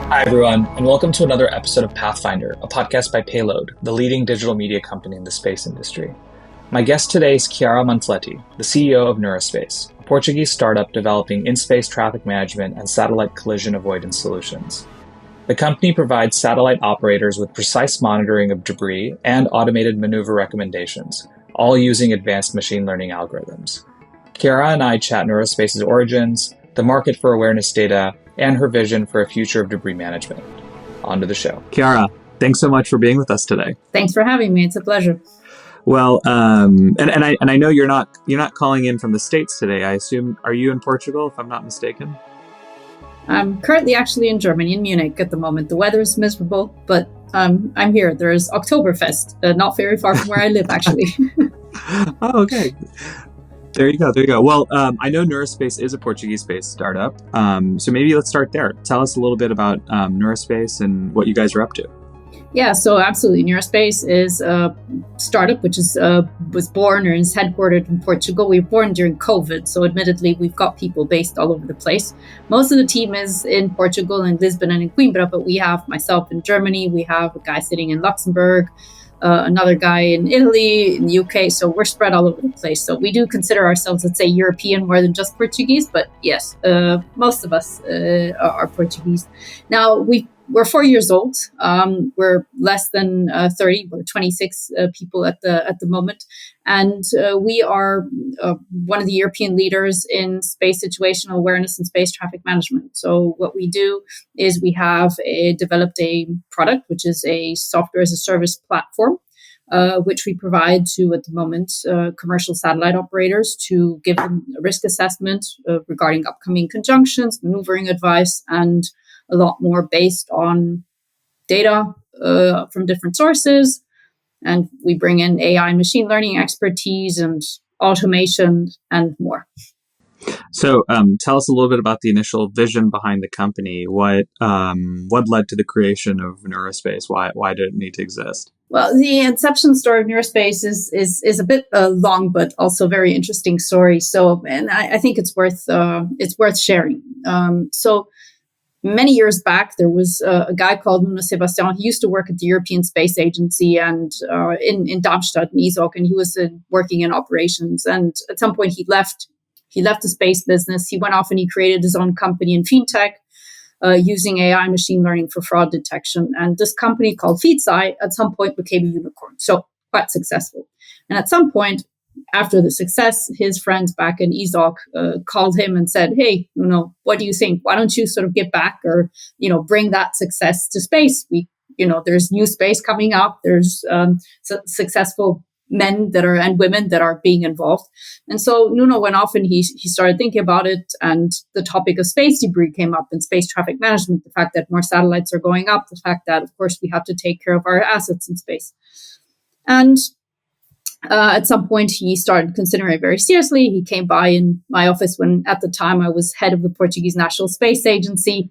Hi, everyone, and welcome to another episode of Pathfinder, a podcast by Payload, the leading digital media company in the space industry. My guest today is Chiara Manfletti, the CEO of Neuraspace, a Portuguese startup developing in-space traffic management and satellite collision avoidance solutions. The company provides satellite operators with precise monitoring of debris and automated maneuver recommendations, all using advanced machine learning algorithms. Chiara and I chat Neuraspace's origins, the market for awareness data, and her vision for a future of debris management. On to the show. Chiara, thanks so much for being with us today. Thanks for having me. It's a pleasure. Well, and I know you're not calling in from the States today. I assume, are you in Portugal, if I'm not mistaken? I'm currently actually in Germany, in Munich at the moment. The weather is miserable, but I'm here. There's Oktoberfest, not very far from where I live, actually. Oh, okay. There you go. Well, I know Neuraspace is a Portuguese-based startup, so maybe let's start there. Tell us a little bit about Neuraspace and what you guys are up to. Yeah, so absolutely. Neuraspace is a startup which was born or is headquartered in Portugal. We were born during COVID, so admittedly, we've got people based all over the place. Most of the team is in Portugal, in Lisbon and in Coimbra, but we have myself in Germany. We have a guy sitting in Luxembourg, another guy in Italy, in the UK. So we're spread all over the place. So we do consider ourselves, let's say, European more than just Portuguese. But yes, most of us are Portuguese. Now, we're 4 years old. We're less than 30. We're 26 people at the moment. And we are one of the European leaders in space situational awareness and space traffic management. So what we do is we have developed a product, which is a software as a service platform, which we provide to, at the moment, commercial satellite operators to give them a risk assessment regarding upcoming conjunctions, maneuvering advice, and a lot more based on data from different sources. And we bring in AI machine learning expertise and automation and more. So tell us a little bit about the initial vision behind the company. What led to the creation of Neuraspace? Why did it need to exist? Well, the inception story of Neuraspace is a bit long, but also very interesting story. So, and I think it's worth sharing. So many years back, there was a guy called Nuno Sebastian. He used to work at the European Space Agency and in Darmstadt, in Isok, and he was working in operations. And at some point, he left the space business. He went off and he created his own company in fintech using AI machine learning for fraud detection. And this company called FeedSci at some point became a unicorn, so quite successful. And at some point, after the success, his friends back in Isok called him and said, "Hey, what do you think? Why don't you sort of get back or, bring that success to space? There's new space coming up. There's successful men and women that are being involved." And so Nuno went off and he started thinking about it. And the topic of space debris came up in space traffic management, the fact that more satellites are going up, the fact that, of course, we have to take care of our assets in space. And at some point, he started considering it very seriously. He came by in my office when, at the time, I was head of the Portuguese National Space Agency.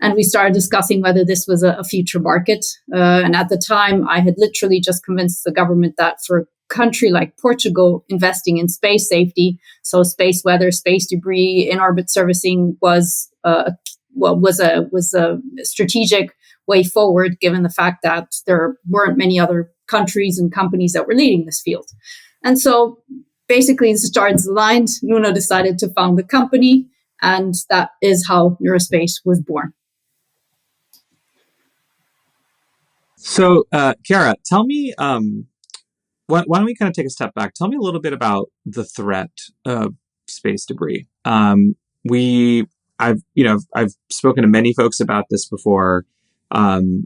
And we started discussing whether this was a future market. And at the time, I had literally just convinced the government that for a country like Portugal, investing in space safety, so space weather, space debris, in-orbit servicing was a strategic way forward, given the fact that there weren't many other countries and companies that were leading this field. And so basically the stars aligned. Nuno decided to found the company, and that is how Neuraspace was born. So, Chiara, tell me, why don't we kind of take a step back? Tell me a little bit about the threat of space debris. I've spoken to many folks about this before.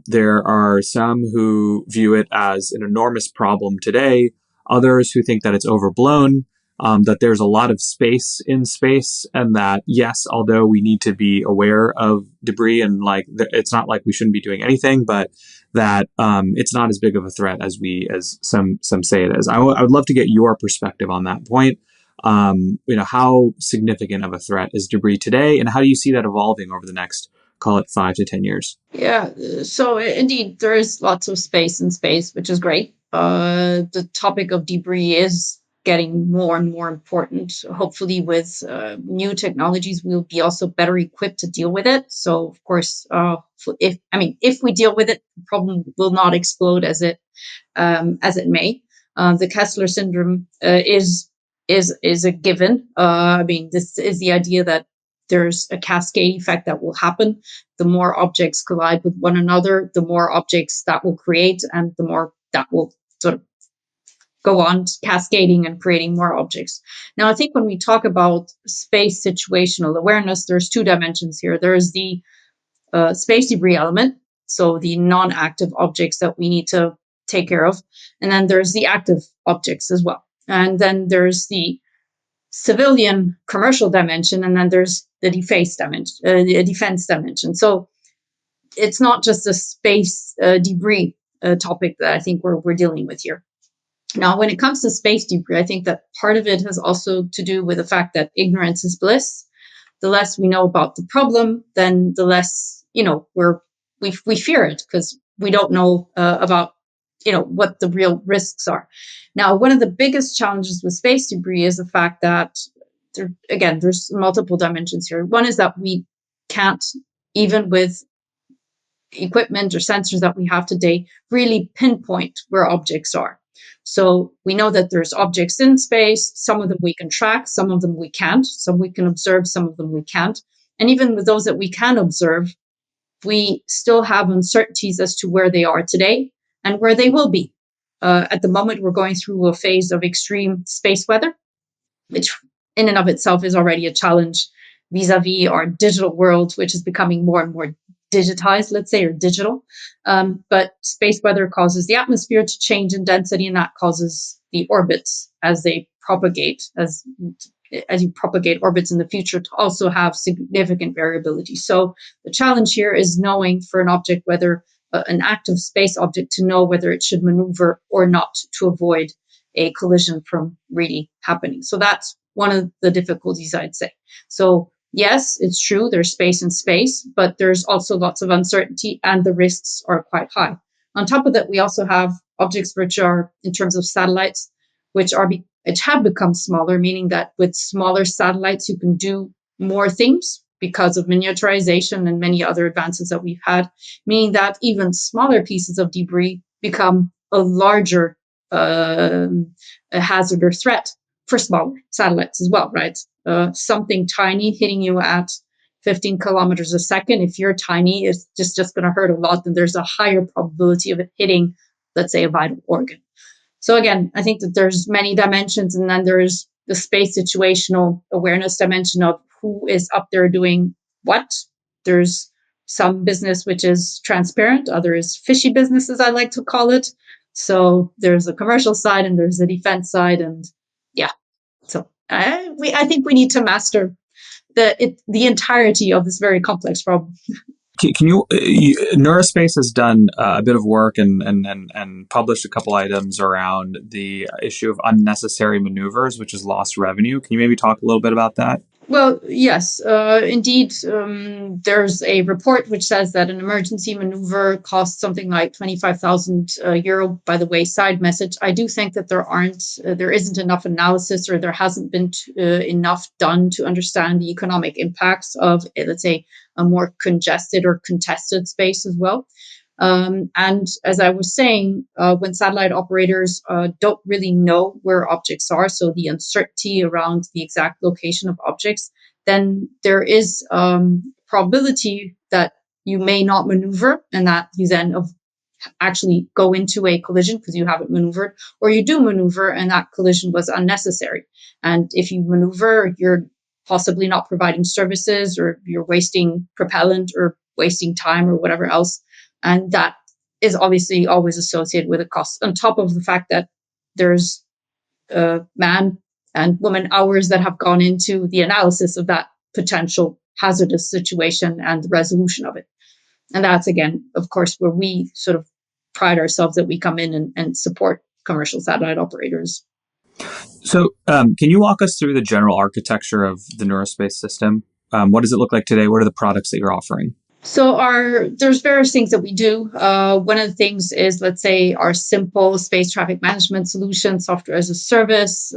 There are some who view it as an enormous problem today, others who think that it's overblown, that there's a lot of space in space, and that, yes, although we need to be aware of debris and it's not like we shouldn't be doing anything, but that it's not as big of a threat as some say it is. I would love to get your perspective on that point. How significant of a threat is debris today, and how do you see that evolving over the next, call it 5 to 10 years? Yeah, so indeed, there is lots of space in space, which is great. The topic of debris is getting more and more important. Hopefully, with new technologies, we'll be also better equipped to deal with it. So, of course, if we deal with it, the problem will not explode as it may. The Kessler syndrome is a given. This is the idea that there's a cascade effect that will happen. The more objects collide with one another, the more objects that will create, and the more that will sort of go on cascading and creating more objects. Now, I think when we talk about space situational awareness, there's two dimensions here. There's the space debris element, so the non-active objects that we need to take care of. And then there's the active objects as well. And then there's the civilian commercial dimension, and then there's the defense dimension. So it's not just a space debris topic that I think we're dealing with here. Now, when it comes to space debris, I think that part of it has also to do with the fact that ignorance is bliss. The less we know about the problem, then the less, we fear it because we don't know about, what the real risks are. Now, one of the biggest challenges with space debris is the fact that, there's multiple dimensions here. One is that we can't, even with equipment or sensors that we have today, really pinpoint where objects are. So we know that there's objects in space. Some of them we can track, some of them we can't. Some we can observe, some of them we can't. And even with those that we can observe, we still have uncertainties as to where they are today and where they will be. At the moment, we're going through a phase of extreme space weather, which in and of itself is already a challenge vis-a-vis our digital world, which is becoming more and more digitized, let's say, or digital. But space weather causes the atmosphere to change in density, and that causes the orbits as they propagate, as you propagate orbits in the future, to also have significant variability. So the challenge here is knowing for an object, whether an active space object, to know whether it should maneuver or not to avoid a collision from really happening. So that's one of the difficulties, I'd say. So yes, it's true, there's space in space, but there's also lots of uncertainty and the risks are quite high. On top of that, we also have objects which are, in terms of satellites, which have become smaller, meaning that with smaller satellites, you can do more things because of miniaturization and many other advances that we've had, meaning that even smaller pieces of debris become a larger a hazard or threat for smaller satellites as well, right? Something tiny hitting you at 15 kilometers a second, if you're tiny, it's just going to hurt a lot, then there's a higher probability of it hitting, let's say, a vital organ. So again, I think that there's many dimensions, and then there's the space situational awareness dimension of who is up there doing what. There's some business which is transparent, other is fishy business, as I like to call it. So there's a commercial side and there's the defense side, and yeah. So I think we need to master the entirety of this very complex problem. Neuraspace has done a bit of work and published a couple items around the issue of unnecessary maneuvers, which is lost revenue. Can you maybe talk a little bit about that? Well, yes, indeed. There's a report which says that an emergency maneuver costs something like 25,000 euro. By the way, side message, I do think that there isn't enough analysis, or there hasn't been enough done to understand the economic impacts of, let's say, a more congested or contested space as well. And as I was saying, when satellite operators don't really know where objects are, so the uncertainty around the exact location of objects, then there is probability that you may not maneuver, and that you then actually go into a collision because you haven't maneuvered, or you do maneuver and that collision was unnecessary. And if you maneuver, you're possibly not providing services, or you're wasting propellant or wasting time or whatever else. And that is obviously always associated with a cost, on top of the fact that there's man and woman hours that have gone into the analysis of that potential hazardous situation and the resolution of it. And that's, again, of course, where we sort of pride ourselves that we come in and support commercial satellite operators. So can you walk us through the general architecture of the Neurospace system? What does it look like today? What are the products that you're offering? So there's various things that we do. One of the things is, let's say, our simple space traffic management solution, software as a service.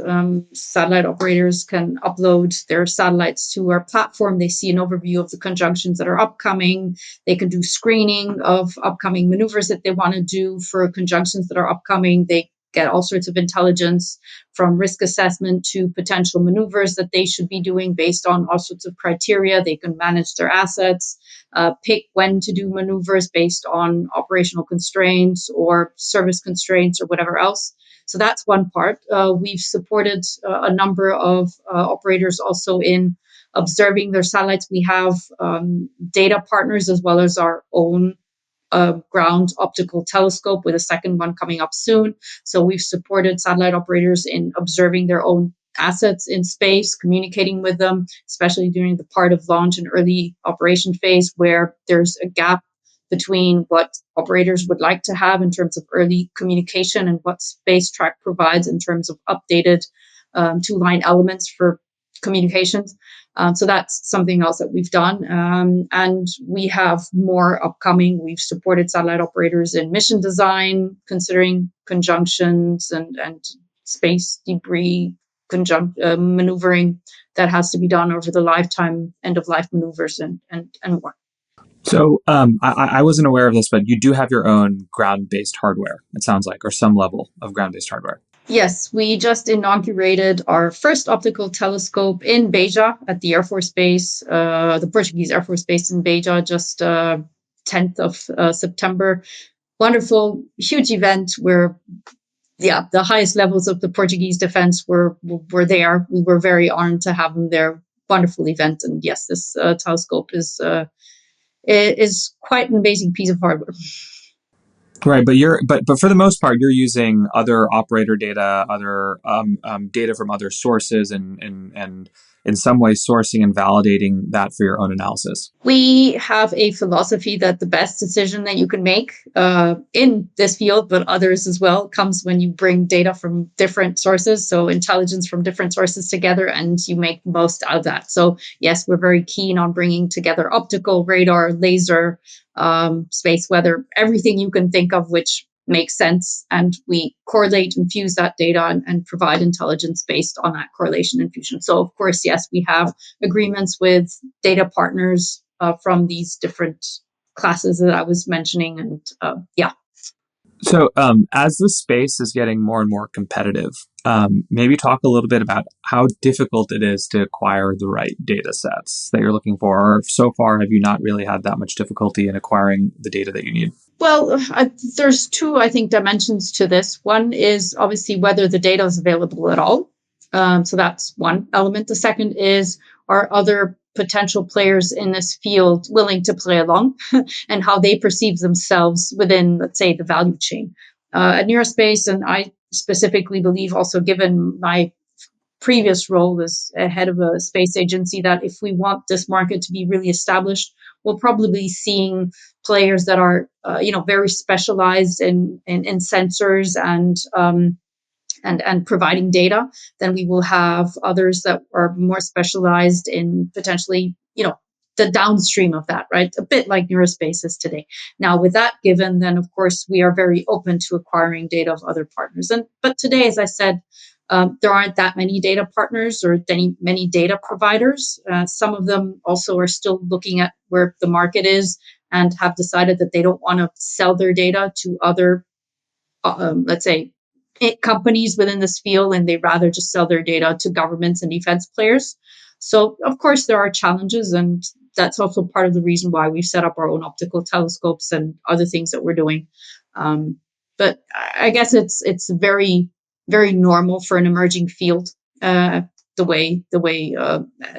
Satellite operators can upload their satellites to our platform. They see an overview of the conjunctions that are upcoming. They can do screening of upcoming maneuvers that they want to do for conjunctions that are upcoming. They get all sorts of intelligence from risk assessment to potential maneuvers that they should be doing based on all sorts of criteria. They can manage their assets, pick when to do maneuvers based on operational constraints or service constraints or whatever else. So that's one part. We've supported a number of operators also in observing their satellites. We have data partners as well as our own ground optical telescope, with a second one coming up soon. So we've supported satellite operators in observing their own assets in space, communicating with them, especially during the part of launch and early operation phase where there's a gap between what operators would like to have in terms of early communication and what SpaceTrack provides in terms of updated two-line elements for communications. So that's something else that we've done. And we have more upcoming. We've supported satellite operators in mission design, considering conjunctions and space debris maneuvering that has to be done over the lifetime, end of life maneuvers and more. So I wasn't aware of this, but you do have your own ground-based hardware, it sounds like, or some level of ground-based hardware. Yes, we just inaugurated our first optical telescope in Beja at the Air Force Base, the Portuguese Air Force Base in Beja, just 10th of September. Wonderful, huge event where, the highest levels of the Portuguese defense were there. We were very honored to have them there. Wonderful event, and yes, this telescope is quite an amazing piece of hardware. Right, but for the most part, you're using other operator data, other data from other sources, and in some ways sourcing and validating that for your own analysis. We have a philosophy that the best decision that you can make in this field, but others as well, comes when you bring data from different sources, so intelligence from different sources together, and you make the most out of that. So yes, we're very keen on bringing together optical, radar, laser, space weather, everything you can think of which makes sense, and we correlate and fuse that data and provide intelligence based on that correlation and fusion. So of course, yes, we have agreements with data partners from these different classes that I was mentioning, and yeah. So as the space is getting more and more competitive, maybe talk a little bit about how difficult it is to acquire the right data sets that you're looking for. Or so far, have you not really had that much difficulty in acquiring the data that you need? Well, there's two, I think, dimensions to this. One is obviously whether the data is available at all. So that's one element. The second is, are other potential players in this field willing to play along and how they perceive themselves within, let's say, the value chain. At Neuraspace, and I specifically believe also given my previous role as a head of a space agency, that if we want this market to be really established, we'll probably be seeing players that are, very specialized in sensors and providing data. Then we will have others that are more specialized in potentially, the downstream of that, right? A bit like Neuraspace is today. Now, with that given, then of course we are very open to acquiring data of other partners. But today, as I said, there aren't that many data partners or many data providers. Some of them also are still looking at where the market is and have decided that they don't want to sell their data to other, let's say, companies within this field, and they'd rather just sell their data to governments and defense players. So, of course, there are challenges, and that's also part of the reason why we've set up our own optical telescopes and other things that we're doing. But I guess it's very, very normal for an emerging field, the way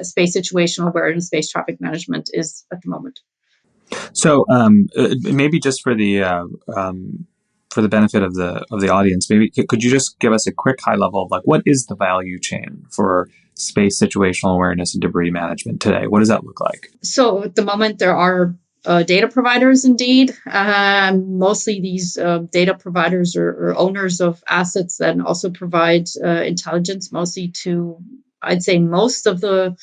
space situational awareness, space traffic management is at the moment. So maybe just for the benefit of the audience, maybe could you just give us a quick high level of like what is the value chain for space situational awareness and debris management today? What does that look like? So at the moment, there are data providers indeed. Mostly these data providers are owners of assets that also provide intelligence, mostly to I'd say most of the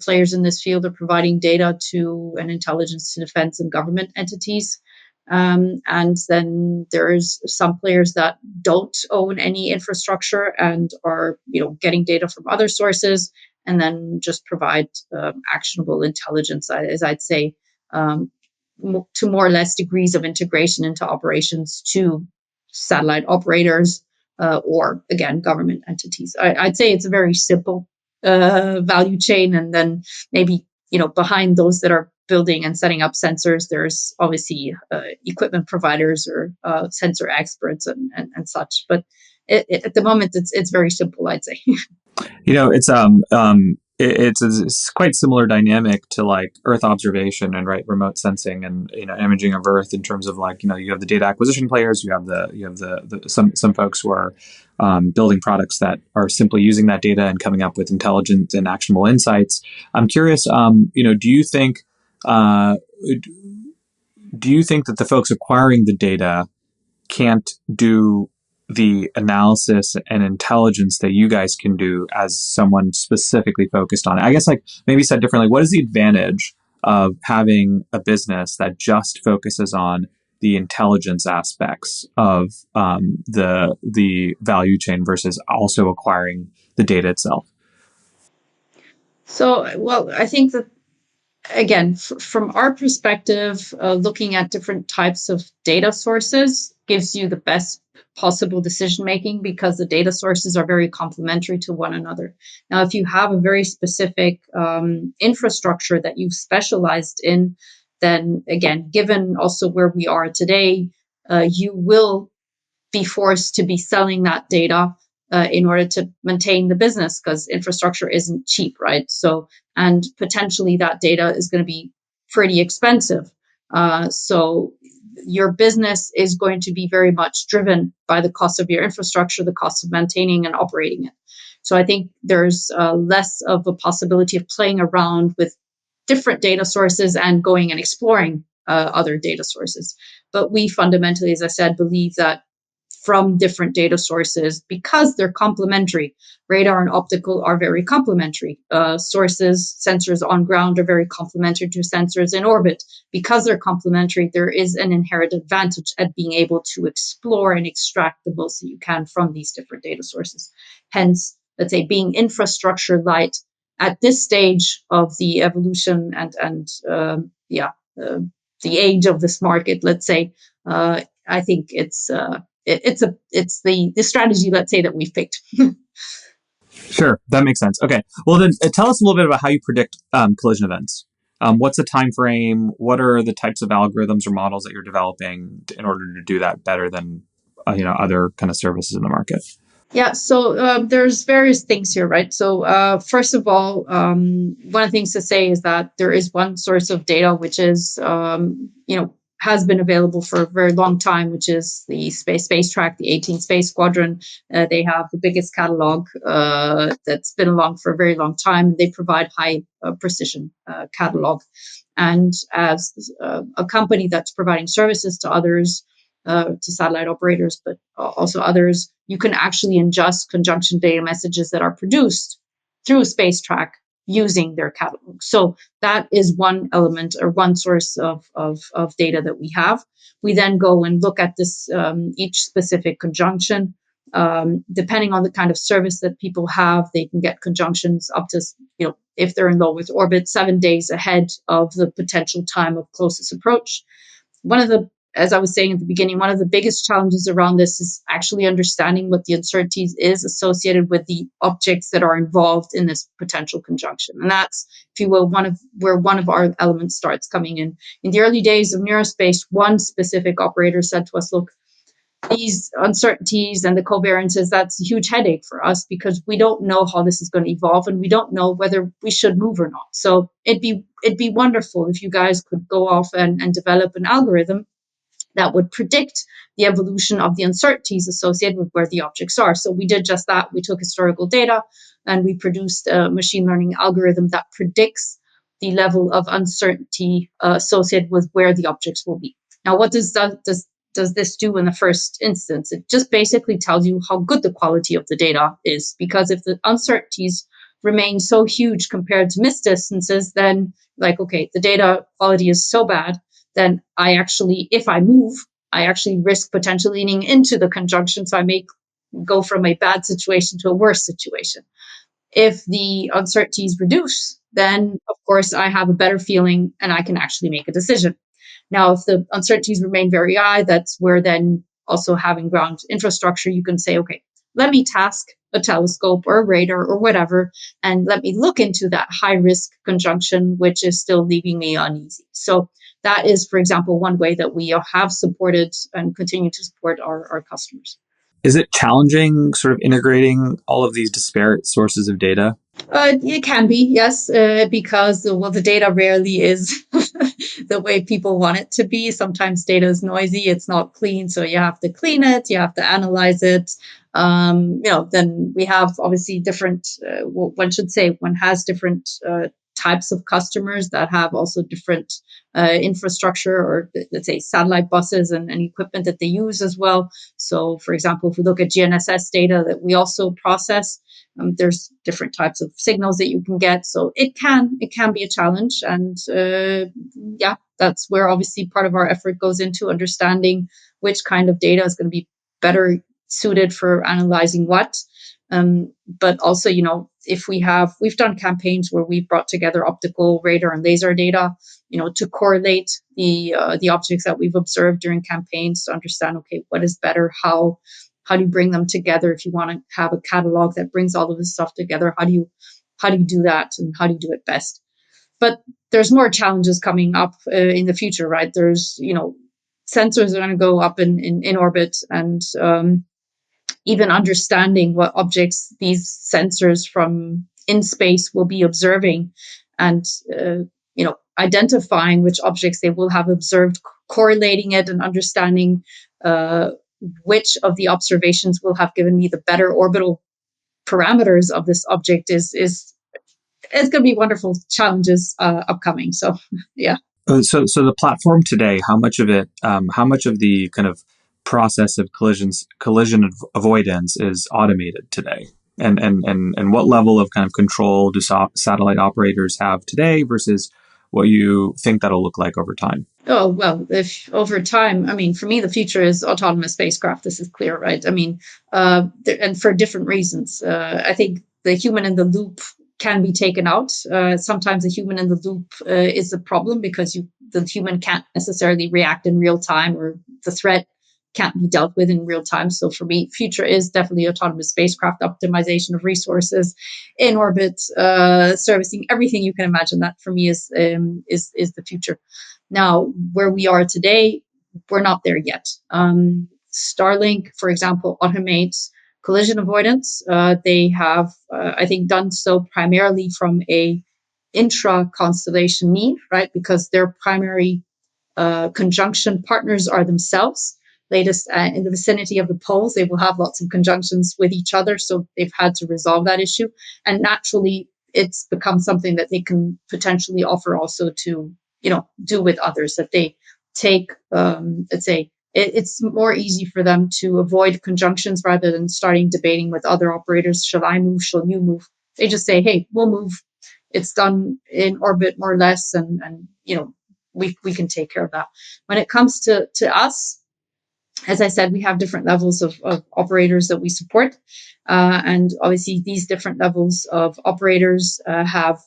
players in this field are providing data to an intelligence, to defense, and government entities. And then there's some players that don't own any infrastructure and are, getting data from other sources, and then just provide actionable intelligence, as I'd say, to more or less degrees of integration into operations to satellite operators, or again, government entities. I'd say it's a very simple value chain, and then maybe behind those that are building and setting up sensors, there's obviously equipment providers or sensor experts and such. But at the moment, it's very simple, I'd say. It's quite similar dynamic to like Earth observation and remote sensing and imaging of Earth in terms of like you have the data acquisition players, you have the some folks who are building products that are simply using that data and coming up with intelligent and actionable insights. I'm curious, uh, do you think that the folks acquiring the data can't do the analysis and intelligence that you guys can do as someone specifically focused on it? I guess, like, maybe said differently, what is the advantage of having a business that just focuses on the intelligence aspects of the value chain versus also acquiring the data itself? So, well, I think that again, from our perspective, looking at different types of data sources gives you the best possible decision making, because the data sources are very complementary to one another. Now, if you have a very specific infrastructure that you've specialized in, then again, given also where we are today, you will be forced to be selling that data in order to maintain the business, because infrastructure isn't cheap, right? So, and potentially that data is going to be pretty expensive. So your business is going to be very much driven by the cost of your infrastructure, the cost of maintaining and operating it. So I think there's less of a possibility of playing around with different data sources and going and exploring other data sources. But we fundamentally, as I said, believe that from different data sources, because they're complementary. Radar and optical are very complementary. Sensors on ground are very complementary to sensors in orbit. Because they're complementary, there is an inherent advantage at being able to explore and extract the most that you can from these different data sources. Hence, let's say, being infrastructure light at this stage of the evolution and the age of this market, let's say, I think it's the strategy, let's say, that we've picked. Sure, that makes sense. Okay, well then, tell us a little bit about how you predict collision events. What's the time frame? What are the types of algorithms or models that you're developing in order to do that better than other kind of services in the market? Yeah, so there's various things here, right? So first of all, one of the things to say is that there is one source of data which is, has been available for a very long time, which is the space track, the 18th Space Squadron. They have the biggest catalog that's been along for a very long time. They provide high precision catalog. And as a company that's providing services to others, to satellite operators, but also others, you can actually ingest conjunction data messages that are produced through Space Track using their catalog. So that is one element or one source of data that we have. We then go and look at this each specific conjunction. Depending on the kind of service that people have, they can get conjunctions up to, if they're in low Earth orbit, 7 days ahead of the potential time of closest approach. As I was saying at the beginning, one of the biggest challenges around this is actually understanding what the uncertainties is associated with the objects that are involved in this potential conjunction. And that's, if you will, where one of our elements starts coming in. In the early days of Neuraspace, one specific operator said to us, look, these uncertainties and the covariances, that's a huge headache for us, because we don't know how this is going to evolve and we don't know whether we should move or not. So it'd be wonderful if you guys could go off and develop an algorithm that would predict the evolution of the uncertainties associated with where the objects are. So we did just that. We took historical data and we produced a machine learning algorithm that predicts the level of uncertainty associated with where the objects will be. Now, what does this do in the first instance? It just basically tells you how good the quality of the data is, because if the uncertainties remain so huge compared to missed distances, then like, okay, the data quality is so bad, then I actually, if I move, I actually risk potentially leaning into the conjunction. So I may go from a bad situation to a worse situation. If the uncertainties reduce, then of course I have a better feeling and I can actually make a decision. Now, if the uncertainties remain very high, that's where then also having ground infrastructure, you can say, okay, let me task a telescope or a radar or whatever, and let me look into that high risk conjunction, which is still leaving me uneasy. So that is, for example, one way that we have supported and continue to support our customers. Is it challenging sort of integrating all of these disparate sources of data? It can be, yes, because the data rarely is the way people want it to be. Sometimes data is noisy, it's not clean, so you have to clean it, you have to analyze it. Then we have obviously different. One should say one has different types of customers that have also different infrastructure, or let's say satellite buses and equipment that they use as well. So, for example, if we look at GNSS data that we also process, there's different types of signals that you can get. So it can be a challenge, and that's where obviously part of our effort goes into understanding which kind of data is going to be better suited for analyzing what. But also, if we've done campaigns where we've brought together optical, radar, and laser data, to correlate the objects that we've observed during campaigns to understand, okay, what is better, how do you bring them together? If you want to have a catalog that brings all of this stuff together, how do you do that, and how do you do it best? But there's more challenges coming up in the future, right? There's, sensors are going to go up in orbit, and even understanding what objects these sensors from in space will be observing, and identifying which objects they will have observed, correlating it, and understanding which of the observations will have given me the better orbital parameters of this object is it's going to be wonderful challenges upcoming. So yeah. So the platform today, how much of the kind of process of collision avoidance is automated today, and what level of kind of control do satellite operators have today versus what you think that'll look like over time? Oh, well, if over time, I mean, for me, the future is autonomous spacecraft. This is clear, right? I mean, and for different reasons. I think the human in the loop can be taken out. Sometimes the human in the loop is a problem because the human can't necessarily react in real time, or the threat can't be dealt with in real time. So for me, future is definitely autonomous spacecraft, optimization of resources in orbit, servicing everything you can imagine. That for me is the future. Now, where we are today, we're not there yet. Starlink, for example, automates collision avoidance. They have, I think, done so primarily from a intra-constellation need, right? Because their primary conjunction partners are themselves. Latest in the vicinity of the poles, they will have lots of conjunctions with each other, so they've had to resolve that issue. And naturally, it's become something that they can potentially offer also to do with others, that they take, let's say, it's more easy for them to avoid conjunctions rather than starting debating with other operators. Shall I move? Shall you move? They just say, hey, we'll move. It's done in orbit more or less, and we can take care of that. When it comes to us, as I said, we have different levels of operators that we support. And obviously, these different levels of operators have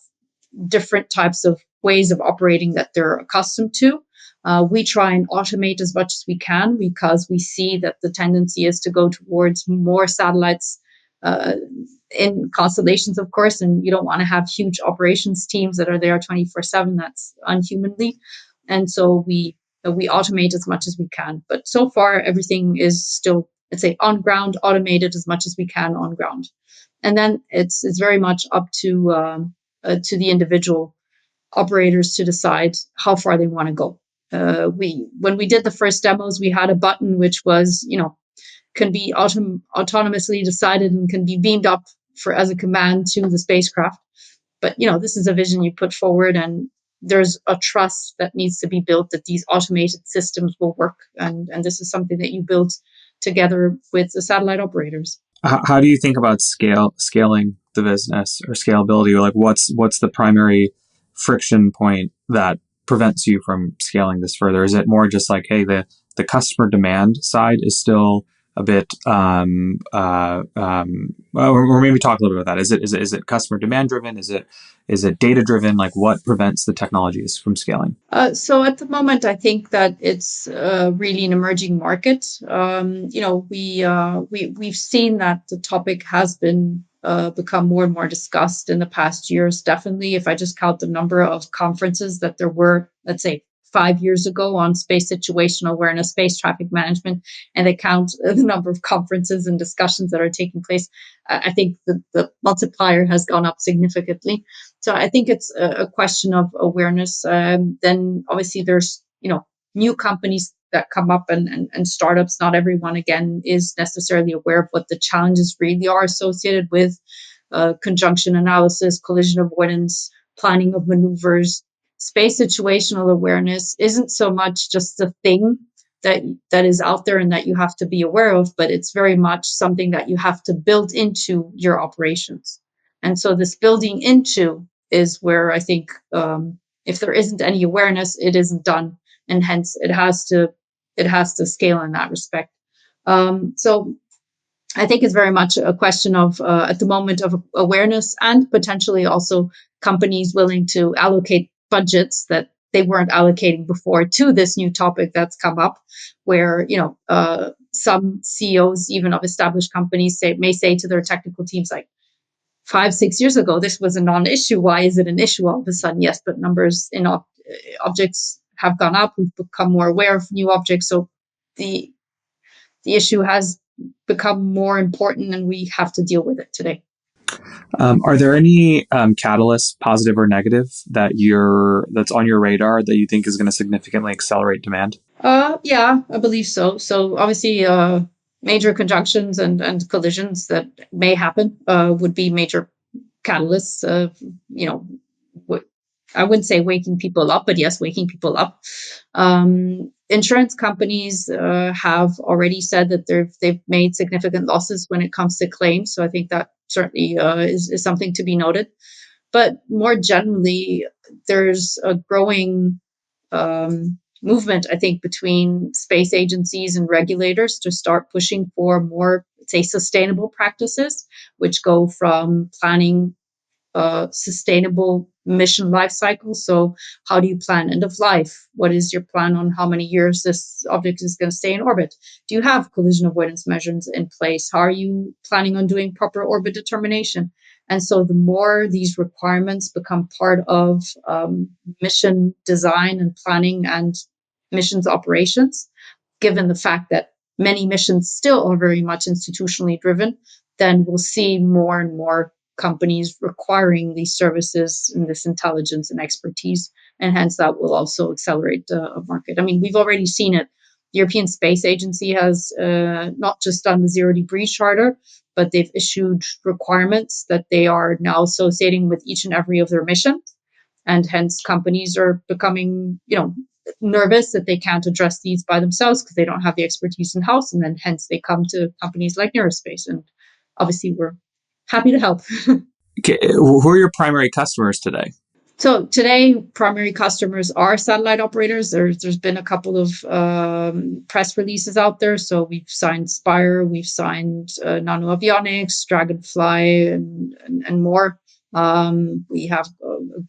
different types of ways of operating that they're accustomed to. We try and automate as much as we can because we see that the tendency is to go towards more satellites in constellations, of course, and you don't want to have huge operations teams that are there 24/7. That's unhumanly. And so we automate as much as we can. But so far, everything is still, let's say, on ground, automated as much as we can on ground. And then it's very much up to the individual operators to decide how far they want to go. When we did the first demos, we had a button which was, can be autonomously decided and can be beamed up as a command to the spacecraft. But this is a vision you put forward, and there's a trust that needs to be built that these automated systems will work, and this is something that you build together with the satellite operators. How do you think about scaling the business or scalability? Or like what's the primary friction point that prevents you from scaling this further? Is it more just like, hey, the customer demand side is still a bit, or maybe talk a little bit about that. Is it customer demand driven? Is it data driven? Like what prevents the technologies from scaling? So at the moment, I think that it's really an emerging market. We've seen that the topic has been become more and more discussed in the past years. Definitely, if I just count the number of conferences that there were, let's say 5 years ago on space situational awareness, space traffic management, and they count the number of conferences and discussions that are taking place, I think the multiplier has gone up significantly. So I think it's a question of awareness. Then obviously there's, new companies that come up and startups. Not everyone, again, is necessarily aware of what the challenges really are associated with conjunction analysis, collision avoidance, planning of maneuvers. Space situational awareness isn't so much just a thing that is out there and that you have to be aware of, but it's very much something that you have to build into your operations. And so this building into is where I think if there isn't any awareness, it isn't done, and hence it has to scale in that respect. So I think it's very much a question of at the moment of awareness and potentially also companies willing to allocate budgets that they weren't allocating before to this new topic that's come up, where some CEOs even of established companies may say to their technical teams like, 5, 6 years ago, this was a non-issue. Why is it an issue all of a sudden? Yes, but numbers in objects have gone up. We've become more aware of new objects. So the issue has become more important and we have to deal with it today. Are there any catalysts, positive or negative, that's on your radar that you think is going to significantly accelerate demand? Yeah, I believe so. So obviously, major conjunctions and collisions that may happen would be major catalysts. I wouldn't say waking people up, but yes, waking people up. Insurance companies have already said that they've made significant losses when it comes to claims. So I think that certainly is something to be noted. But more generally, there's a growing movement, I think, between space agencies and regulators to start pushing for more, say, sustainable practices, which go from planning sustainable mission life cycle. So how do you plan end of life? What is your plan on how many years this object is going to stay in orbit? Do you have collision avoidance measures in place? How are you planning on doing proper orbit determination? And so the more these requirements become part of mission design and planning and missions operations, given the fact that many missions still are very much institutionally driven, then we'll see more and more companies requiring these services and this intelligence and expertise. And hence that will also accelerate a market. I mean, we've already seen it. The European Space Agency has not just done the Zero Debris Charter, but they've issued requirements that they are now associating with each and every of their missions. And hence companies are becoming, nervous that they can't address these by themselves because they don't have the expertise in house. And then hence they come to companies like Neuraspace. And obviously we're happy to help. Okay, who are your primary customers today? So today, primary customers are satellite operators. There's been a couple of press releases out there. So we've signed Spire, we've signed Nano Avionics, Dragonfly, and more. We have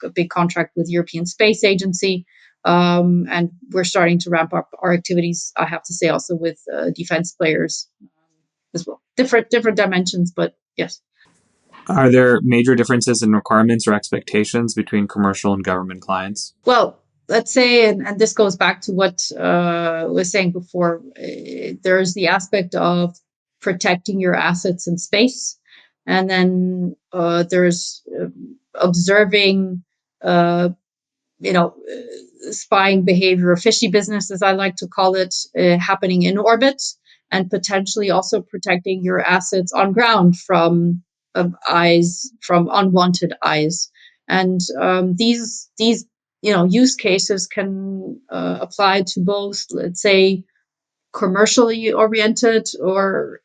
a big contract with European Space Agency, and we're starting to ramp up our activities. I have to say also with defense players as well. Different dimensions, but yes. Are there major differences in requirements or expectations between commercial and government clients? Well, let's say, and this goes back to what I was saying before, there's the aspect of protecting your assets in space. And then there's observing, you know, spying behavior or fishy business, as I like to call it, happening in orbit, and potentially also protecting your assets on ground from eyes, from unwanted eyes. And these use cases can apply to both, let's say, commercially oriented or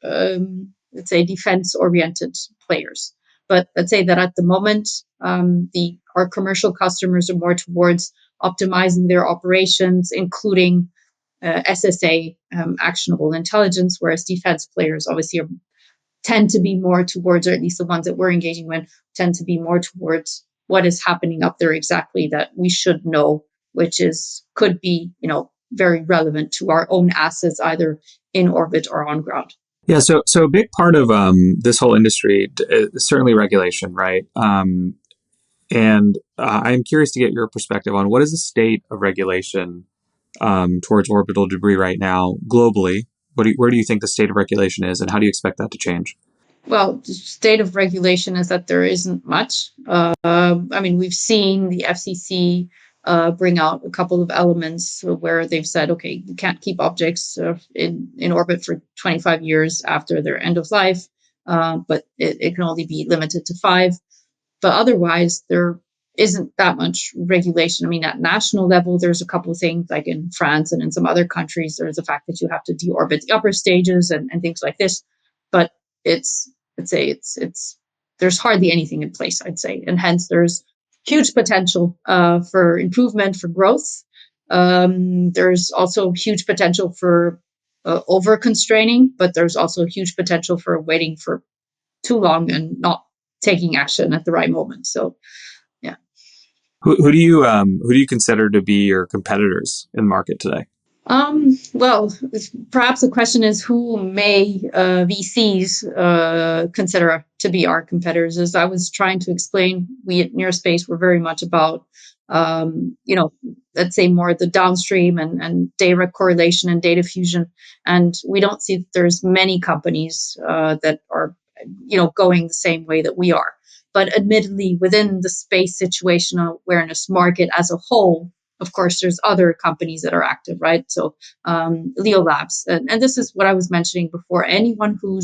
let's say, defense-oriented players. But let's say that at the moment, our commercial customers are more towards optimizing their operations, including SSA, actionable intelligence, whereas defense players obviously tend to be more towards, or at least the ones that we're engaging with, tend to be more towards what is happening up there exactly that we should know, which could be, very relevant to our own assets, either in orbit or on ground. Yeah, so a big part of this whole industry is certainly regulation, right? And I'm curious to get your perspective on what is the state of regulation towards orbital debris right now globally. Where do you think the state of regulation is, and how do you expect that to change? Well, the state of regulation is that there isn't much. We've seen the FCC bring out a couple of elements where they've said, okay, you can't keep objects in orbit for 25 years after their end of life, but it can only be limited to 5. But otherwise, there isn't that much regulation. I mean, at national level, there's a couple of things like in France and in some other countries, there's the fact that you have to deorbit the upper stages and things like this. But it's there's hardly anything in place, I'd say. And hence there's huge potential for improvement, for growth. There's also huge potential for over constraining, but there's also huge potential for waiting for too long and not taking action at the right moment. So, yeah. Who do you consider to be your competitors in the market today? Well, perhaps the question is who may VCs consider to be our competitors. As I was trying to explain, we at Neuraspace were very much about, let's say more the downstream and data correlation and data fusion. And we don't see that there's many companies that are, going the same way that we are. But admittedly, within the space situational awareness market as a whole, of course, there's other companies that are active, right? So Leo Labs, and this is what I was mentioning before. Anyone who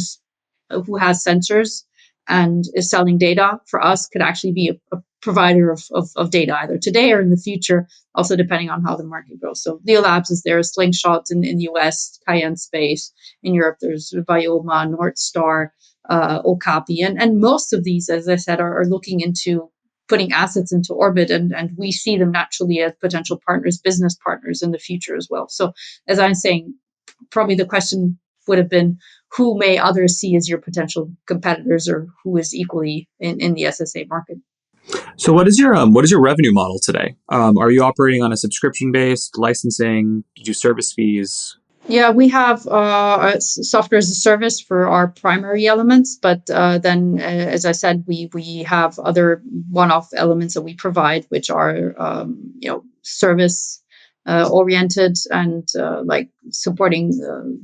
has sensors and is selling data for us could actually be a provider of data either today or in the future, also depending on how the market goes. So Leo Labs is there, Slingshot in the US, Cayenne Space. In Europe, there's Bioma, North Star, Okapi, and most of these, as I said, are looking into putting assets into orbit, and we see them naturally as potential partners, business partners in the future as well. So as I'm saying, probably the question would have been, who may others see as your potential competitors, or who is equally in the SSA market? So what is your revenue model today? Are you operating on a subscription based licensing? Do you do service fees? Yeah, we have software as a service for our primary elements, but then, as I said, we have other one-off elements that we provide, which are service oriented and like supporting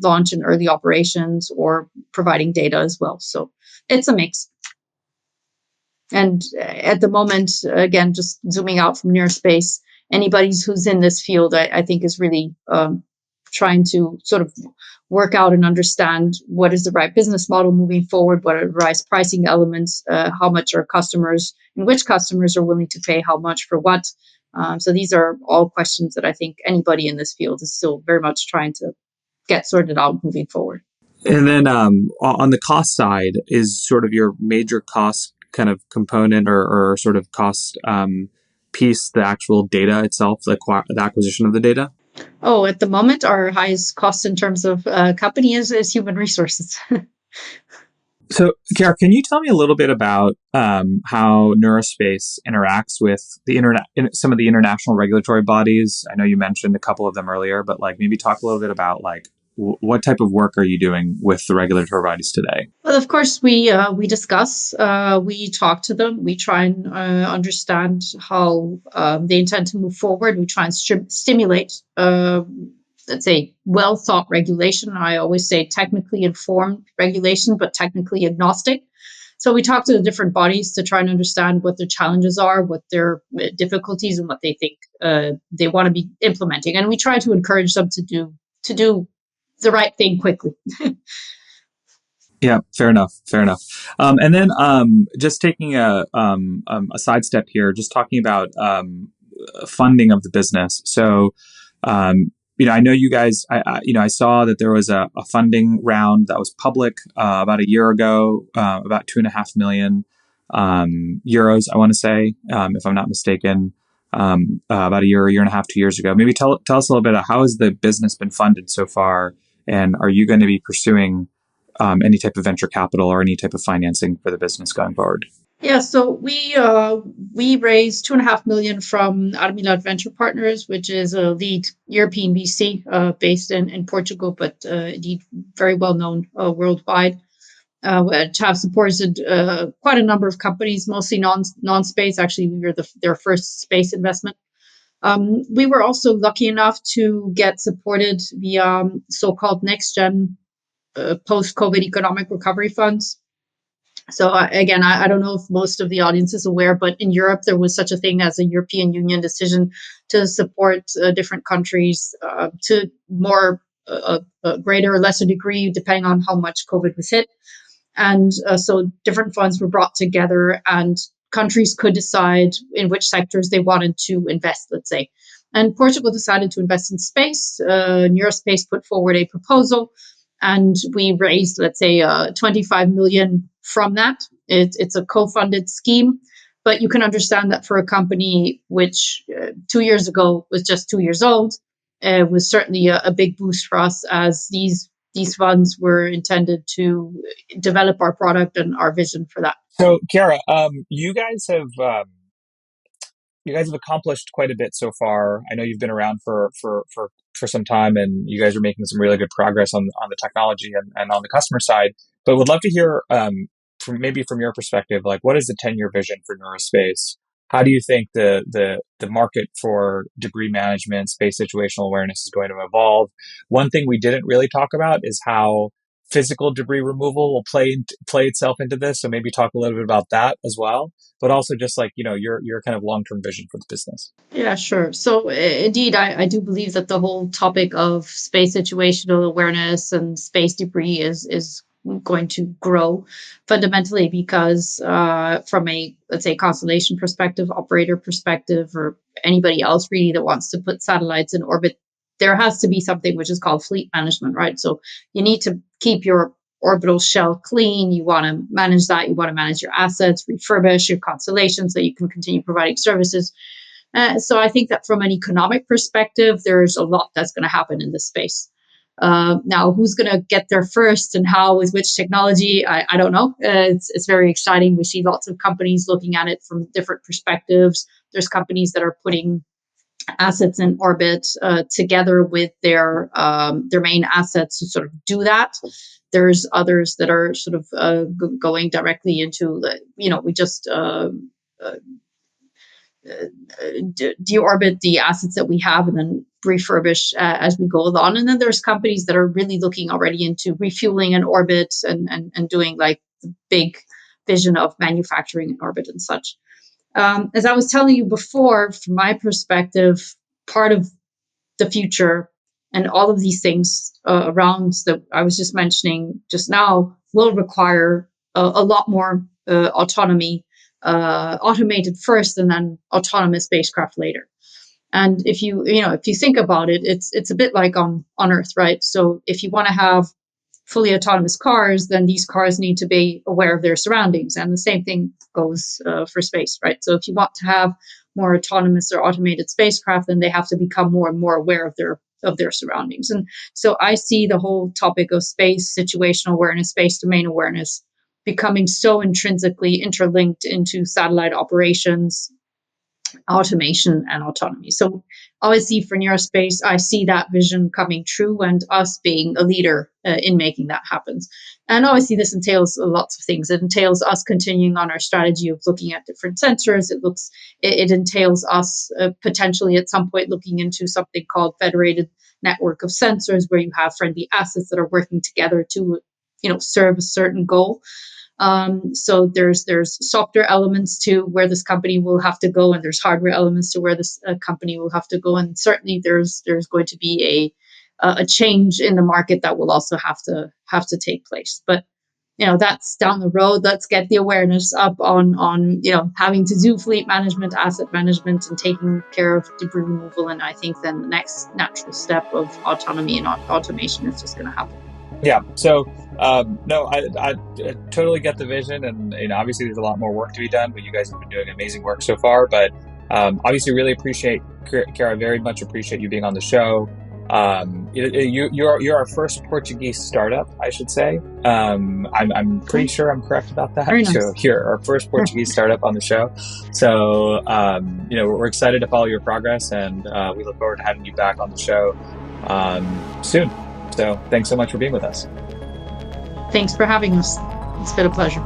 launch and early operations or providing data as well. So it's a mix. And at the moment, again, just zooming out from Neuraspace, anybody who's in this field, I think, is really trying to sort of work out and understand what is the right business model moving forward, what are the right pricing elements, how much are customers, and which customers are willing to pay how much for what. So these are all questions that I think anybody in this field is still very much trying to get sorted out moving forward. And then on the cost side, is sort of your major cost kind of component or sort of cost piece the actual data itself, the acquisition of the data? Oh, at the moment, our highest cost in terms of company is human resources. So, Chiara, can you tell me a little bit about how Neurospace interacts with the some of the international regulatory bodies? I know you mentioned a couple of them earlier, but maybe talk a little bit about what type of work are you doing with the regulatory bodies today? Well, of course, we discuss, we talk to them, we try and understand how they intend to move forward. We try and stimulate, let's say, well thought regulation. I always say technically informed regulation, but technically agnostic. So we talk to the different bodies to try and understand what their challenges are, what their difficulties, and what they think they want to be implementing. And we try to encourage them to do the right thing quickly. Yeah, fair enough. And then just taking a sidestep here, just talking about funding of the business. So, I know you guys. I saw that there was a funding round that was public about a year ago, about 2.5 million euros. I want to say, if I'm not mistaken, about a year and a half, 2 years ago. Maybe tell us a little bit of how has the business been funded so far, and are you going to be pursuing any type of venture capital or any type of financing for the business going forward? Yeah, so we raised 2.5 million from Algorithmic Venture Partners, which is a lead European VC based in Portugal, but indeed very well known worldwide. Which have supported quite a number of companies, mostly non-space. Actually, we were their first space investment. We were also lucky enough to get supported via so-called next-gen post-COVID economic recovery funds. So again, I don't know if most of the audience is aware, but in Europe, there was such a thing as a European Union decision to support different countries to more greater or lesser degree, depending on how much COVID was hit. And so different funds were brought together and countries could decide in which sectors they wanted to invest, let's say. And Portugal decided to invest in space. Neuraspace put forward a proposal and we raised, let's say, 25 million from that. It's a co-funded scheme, but you can understand that for a company which 2 years ago was just 2 years old, was certainly a big boost for us as these funds were intended to develop our product and our vision for that. So, Chiara, you guys have accomplished quite a bit so far. I know you've been around for some time, and you guys are making some really good progress on the technology and on the customer side. But would love to hear from your perspective, like what is the 10-year vision for Neurospace? How do you think the market for debris management, space situational awareness is going to evolve? One thing we didn't really talk about is how physical debris removal will play itself into this. So maybe talk a little bit about that as well, but also just like, your kind of long-term vision for the business. Yeah, sure. So indeed, I do believe that the whole topic of space situational awareness and space debris is going to grow fundamentally because from a, let's say, constellation perspective, operator perspective, or anybody else really that wants to put satellites in orbit, there has to be something which is called fleet management, right? So you need to keep your orbital shell clean. You want to manage that. You want to manage your assets, refurbish your constellation so you can continue providing services. So I think that from an economic perspective, there's a lot that's going to happen in this space. Now, who's going to get there first and how with which technology? I don't know. It's very exciting. We see lots of companies looking at it from different perspectives. There's companies that are putting assets in orbit together with their main assets to sort of do that. There's others that are sort of going directly into, we just deorbit the assets that we have and then refurbish as we go along. And then there's companies that are really looking already into refueling in orbit and doing like the big vision of manufacturing in orbit and such. As I was telling you before, from my perspective, part of the future and all of these things around that I was just mentioning just now will require a lot more autonomy, automated first and then autonomous spacecraft later. And if you think about it, it's a bit like on Earth, right? So if you want to have fully autonomous cars, then these cars need to be aware of their surroundings. And the same thing goes for space, right? So if you want to have more autonomous or automated spacecraft, then they have to become more and more aware of their surroundings. And so I see the whole topic of space situational awareness, space domain awareness becoming so intrinsically interlinked into satellite operations, automation, and autonomy. So obviously for Neurospace, I see that vision coming true and us being a leader in making that happen. And obviously this entails lots of things. It entails us continuing on our strategy of looking at different sensors. It entails us potentially at some point looking into something called federated network of sensors, where you have friendly assets that are working together to, serve a certain goal. So there's software elements to where this company will have to go, and there's hardware elements to where this company will have to go, and certainly there's going to be a change in the market that will also have to take place. But that's down the road. Let's get the awareness up on having to do fleet management, asset management, and taking care of debris removal. And I think then the next natural step of autonomy and automation is just going to happen. Yeah. So, no, I totally get the vision, and obviously there's a lot more work to be done, but you guys have been doing amazing work so far. But obviously, really appreciate, Chiara, very much appreciate you being on the show. You're our first Portuguese startup, I should say. I'm pretty sure I'm correct about that. Very nice. So you're our first Portuguese startup on the show. So we're excited to follow your progress, and we look forward to having you back on the show soon. So thanks so much for being with us. Thanks for having us. It's been a pleasure.